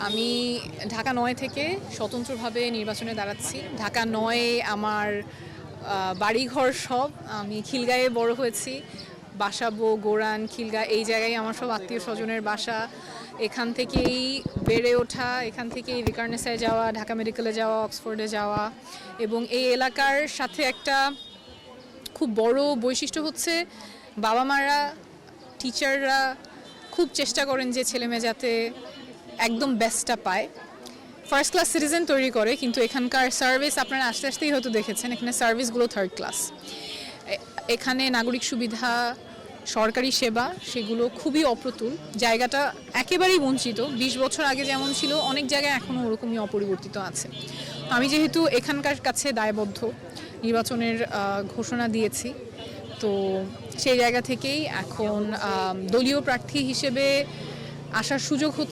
আমি ঢাকা ৯ থেকে স্বতন্ত্রভাবে নির্বাচনে দাঁড়াচ্ছি। ঢাকা ৯ আমার বাড়িঘর সব। আমি খিলগাঁয়ে বড় হয়েছি। বাসাবো, গোরান, খিলগা এই জায়গায় আমার সব আত্মীয় স্বজনের বাসা। এখান থেকেই বেড়ে ওঠা, এখান থেকেই রিকার্নেসায় যাওয়া, ঢাকা মেডিকেলে যাওয়া, অক্সফোর্ডে যাওয়া। এবং এই এলাকার সাথে একটা খুব বড় বৈশিষ্ট্য হচ্ছে বাবা মারা, টিচাররা খুব চেষ্টা করেন যে ছেলেমেয়ে যাতে একদম বেস্টটা পায়। ফার্স্ট ক্লাস সিটিজেন তৈরি করে, কিন্তু এখানকার সার্ভিস আপনারা আস্তে আস্তেই হয়তো দেখেছেন, এখানে সার্ভিসগুলো থার্ড ক্লাস। এখানে নাগরিক সুবিধা, সরকারি সেবা সেগুলো খুবই অপ্রতুল। জায়গাটা একেবারেই বঞ্চিত। ২০ বছর আগে যেমন ছিল অনেক জায়গায় এখনও ওরকমই অপরিবর্তিত আছে। আমি যেহেতু এখানকার কাছে দায়বদ্ধ, নির্বাচনের ঘোষণা দিয়েছি, তো সেই জায়গা থেকেই এখন দলীয় প্রার্থী হিসেবে আসার সুযোগ হচ্ছে।